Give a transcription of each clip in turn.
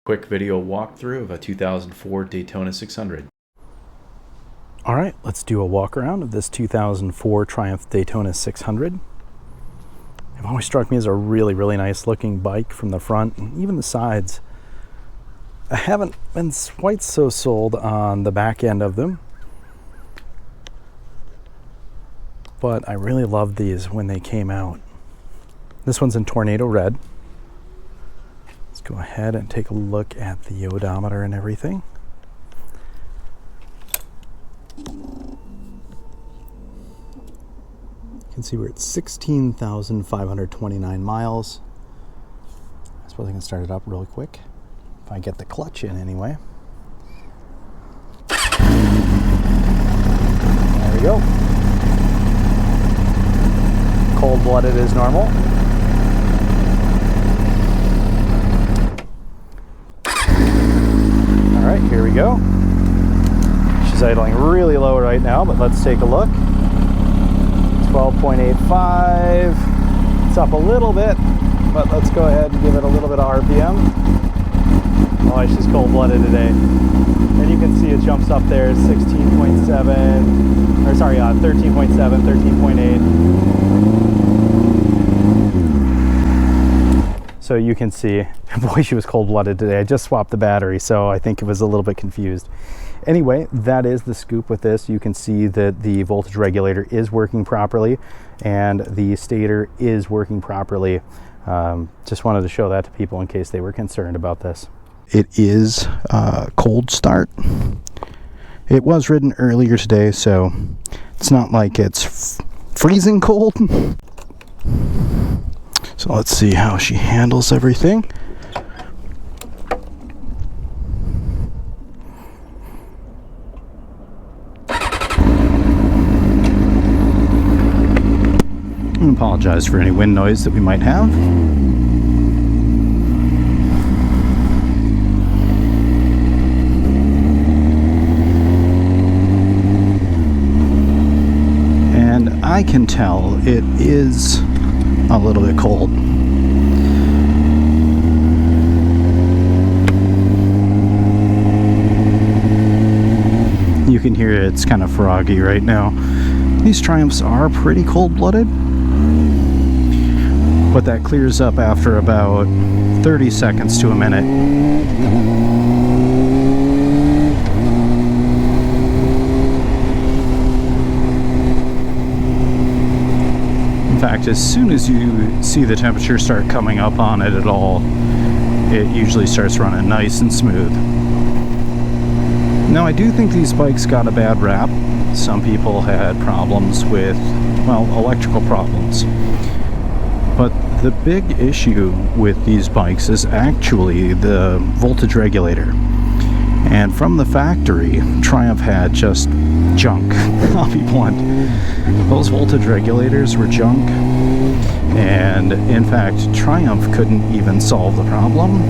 Quick video walkthrough of a 2004 Daytona 600. All right, let's do a walk around of this 2004 Triumph Daytona 600. It always struck me as a really nice looking bike from the front and even the sides. I haven't been quite so sold on the back end of them, but I really loved these when they came out. This one's in Tornado Red. Let's go ahead and take a look at the odometer and everything. You can see we're at 16,529 miles. I suppose I can start it up really quick if I get the clutch in anyway. There we go. Cold-blooded as normal. All right, here we go. She's idling really low right now, but let's take a look. 12.85. It's up a little bit, but let's go ahead and give it a little bit of RPM. Oh, she's cold-blooded today. And you can see it jumps up there, 16.7, or sorry, 13.7, 13.8. So you can see, boy, she was cold-blooded today. I just swapped the battery, so I think it was a little bit confused. Anyway, that is the scoop with this. You can see that the voltage regulator is working properly and the stator is working properly. Just wanted to show that to people in case they were concerned about this. It is a cold start. It was ridden earlier today, so it's not like it's freezing cold. So let's see how she handles everything. I apologize for any wind noise that we might have. And I can tell it is a little bit cold. You can hear it's kind of froggy right now. These Triumphs are pretty cold-blooded, but that clears up after about 30 seconds to a minute. In fact, as soon as you see the temperature start coming up on it at all, it usually starts running nice and smooth. Now, I do think these bikes got a bad rap. Some people had problems with, well, electrical problems. But the big issue with these bikes is actually the voltage regulator. And from the factory, Triumph had just junk. I'll be blunt. Those voltage regulators were junk. And in fact, Triumph couldn't even solve the problem.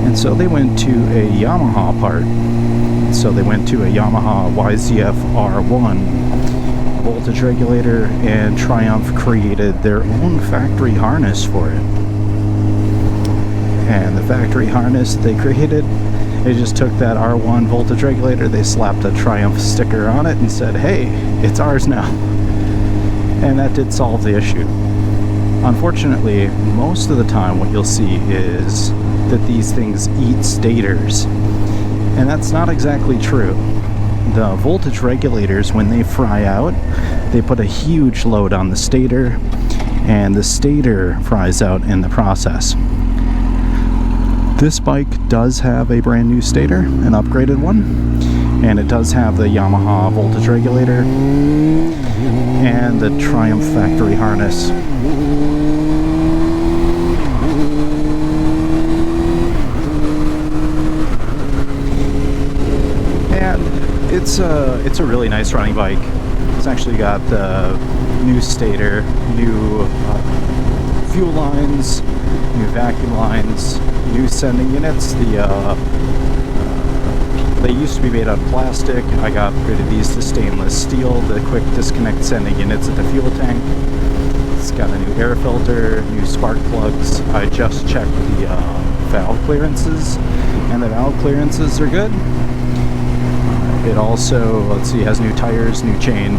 And so they went to a Yamaha part. So they went to a Yamaha YZF R1 voltage regulator, and Triumph created their own factory harness for it. And the factory harness they created, they just took that R1 voltage regulator, they slapped a Triumph sticker on it and said, hey, it's ours now. And that did solve the issue. Unfortunately, most of the time what you'll see is that these things eat stators. And that's not exactly true. The voltage regulators, when they fry out, they put a huge load on the stator, and the stator fries out in the process. This bike does have a brand new stator, an upgraded one, and it does have the Yamaha voltage regulator and the Triumph factory harness. It's a really nice running bike. It's actually got the new stator, new fuel lines, new vacuum lines, new sending units. They used to be made out of plastic. I got rid of these to stainless steel, the quick disconnect sending units at the fuel tank. It's got a new air filter, new spark plugs. I just checked the valve clearances, and the valve clearances are good. It also, let's see, has new tires, new chain.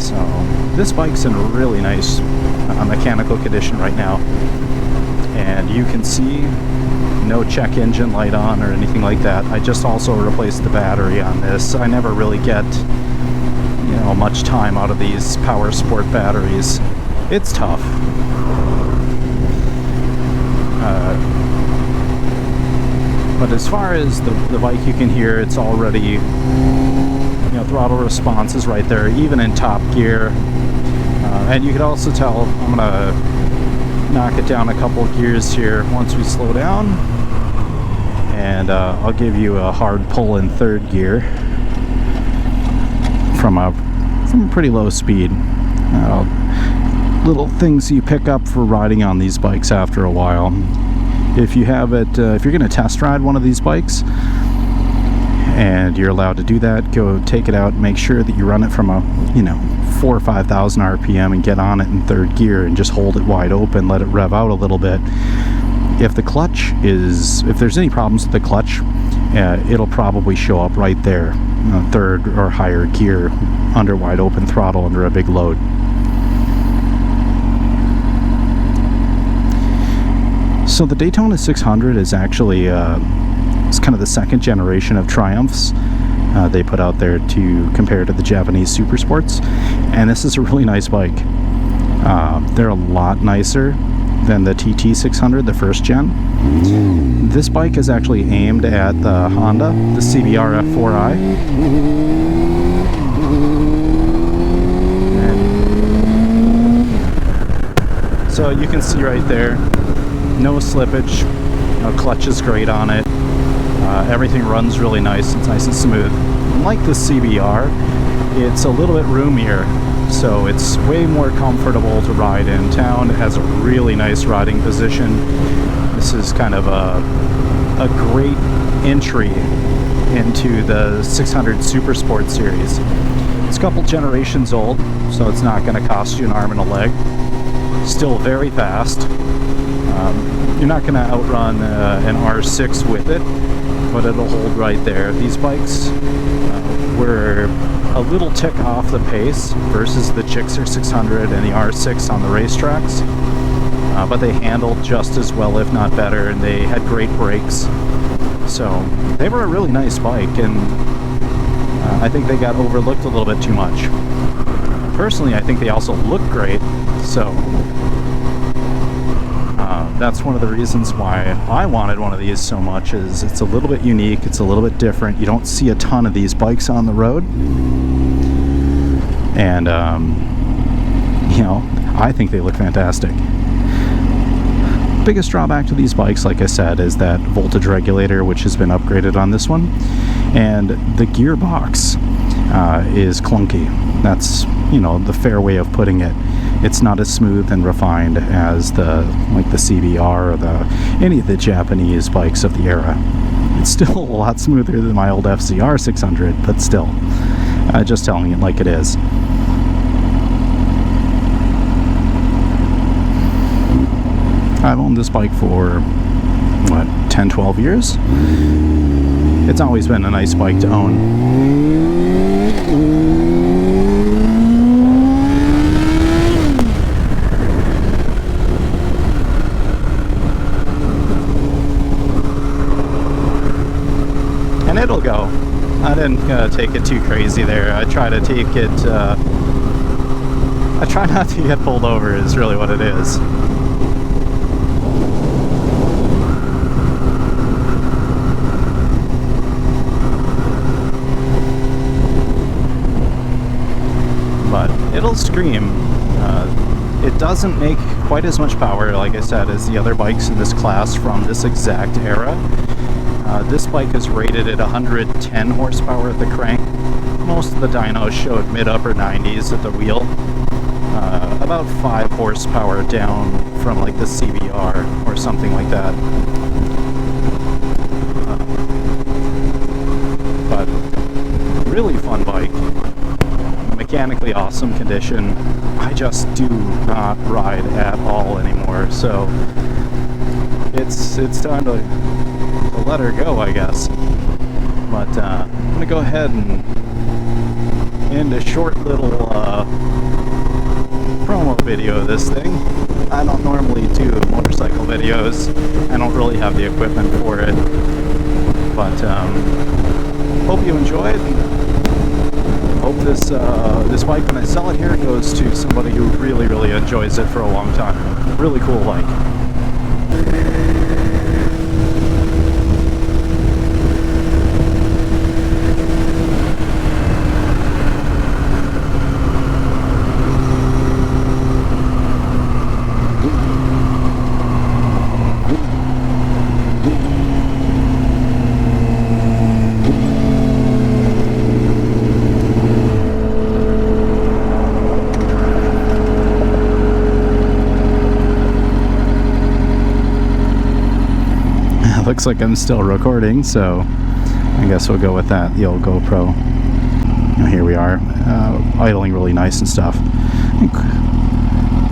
So this bike's in really nice mechanical condition right now. And you can see no check engine light on or anything like that. I just also replaced the battery on this. I never really get, you know, much time out of these power sport batteries. It's tough. But as far as the bike, you can hear it's already, you know, throttle response is right there, even in top gear. And you can also tell, I'm gonna knock it down a couple gears here once we slow down, and I'll give you a hard pull in third gear from a pretty low speed. Little things you pick up for riding on these bikes after a while. If you have it, if you're going to test ride one of these bikes, and you're allowed to do that, go take it out, make sure that you run it from a, you know, 4,000 or 5,000 RPM and get on it in third gear and just hold it wide open, let it rev out a little bit. If there's any problems with the clutch, it'll probably show up right there, third or higher gear, under wide open throttle, under a big load. So the Daytona 600 is actually it's kind of the second generation of Triumphs they put out there to compare to the Japanese Super Sports, and this is a really nice bike. They're a lot nicer than the TT600, the first gen. This bike is actually aimed at the Honda, the CBR F4i. And so you can see right there, no slippage, clutch is great on it, everything runs really nice, it's nice and smooth. Unlike the CBR, it's a little bit roomier, so it's way more comfortable to ride in town. It has a really nice riding position. This is kind of a great entry into the 600 Super Sport series. It's a couple generations old, so it's not going to cost you an arm and a leg. Still very fast. You're not going to outrun an R6 with it, but it'll hold right there. These bikes were a little tick off the pace versus the Gixxer 600 and the R6 on the racetracks, but they handled just as well, if not better, and they had great brakes. So they were a really nice bike, and I think they got overlooked a little bit too much. Personally, I think they also look great, so that's one of the reasons why I wanted one of these so much. Is it's a little bit unique, it's a little bit different. You don't see a ton of these bikes on the road, and you know, I think they look fantastic. Biggest drawback to these bikes, like I said, is that voltage regulator, which has been upgraded on this one, and the gearbox is clunky. That's, you know, the fair way of putting it. It's not as smooth and refined as the CBR or any of the Japanese bikes of the era. It's still a lot smoother than my old FZR 600, but still, just telling it like it is. I've owned this bike for, what, 10, 12 years? It's always been a nice bike to own. And it'll go. I didn't take it too crazy there. I try to take it, I try not to get pulled over is really what it is. But it'll scream. It doesn't make quite as much power, like I said, as the other bikes in this class from this exact era. This bike is rated at 110 horsepower at the crank. Most of the dynos showed mid-upper 90s at the wheel. About 5 horsepower down from like the CBR or something like that. But really fun bike. Mechanically awesome condition. I just do not ride at all anymore, so it's time to let her go, I guess. But I'm gonna go ahead and end a short little promo video of this thing. I don't normally do motorcycle videos. I don't really have the equipment for it. But hope you enjoyed. Hope this bike, when I sell it here, goes to somebody who really, really enjoys it for a long time. Really cool bike. Looks like I'm still recording, so I guess we'll go with that, the old GoPro. And here we are, idling really nice and stuff.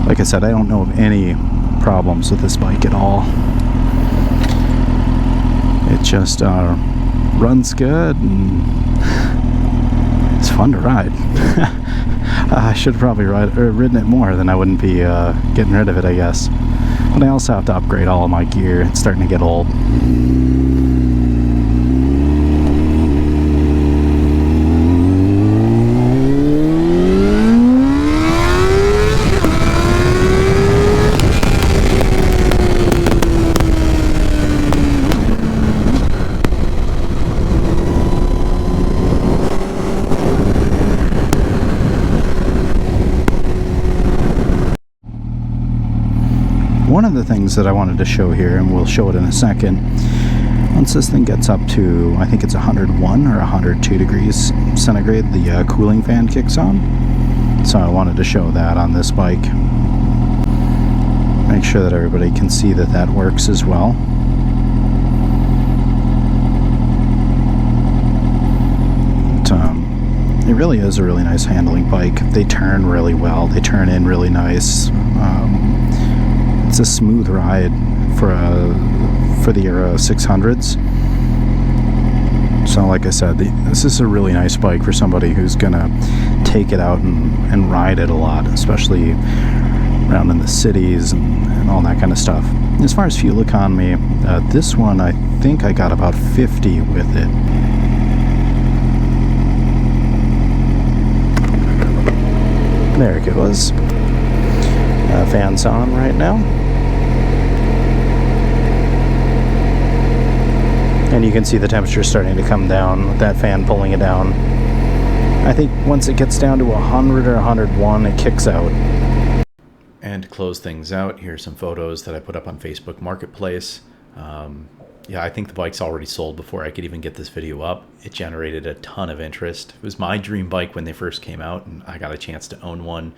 Like I said, I don't know of any problems with this bike at all. It just runs good and it's fun to ride. I should have probably ridden it more, then I wouldn't be getting rid of it, I guess. But I also have to upgrade all of my gear. It's starting to get old. One of the things that I wanted to show here, and we'll show it in a second, once this thing gets up to, I think it's 101 or 102 degrees centigrade, the cooling fan kicks on. So I wanted to show that on this bike. Make sure that everybody can see that that works as well. But, it really is a really nice handling bike. They turn really well. They turn in really nice. It's a smooth ride for the era 600s. So like I said, this is a really nice bike for somebody who's gonna take it out and ride it a lot, especially around in the cities and all that kind of stuff. As far as fuel economy, this one I think I got about 50 with it. There it goes. Fans on right now. And you can see the temperature starting to come down with that fan pulling it down. I think once it gets down to 100 or 101, it kicks out. And to close things out, here's some photos that I put up on Facebook Marketplace. Yeah, I think the bike's already sold before I could even get this video up. It generated a ton of interest. It was my dream bike when they first came out, and I got a chance to own one.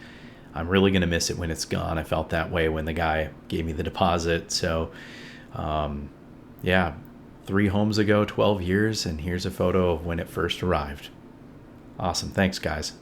I'm really going to miss it when it's gone. I felt that way when the guy gave me the deposit. So, yeah, 3 homes ago, 12 years, and here's a photo of when it first arrived. Awesome. Thanks, guys.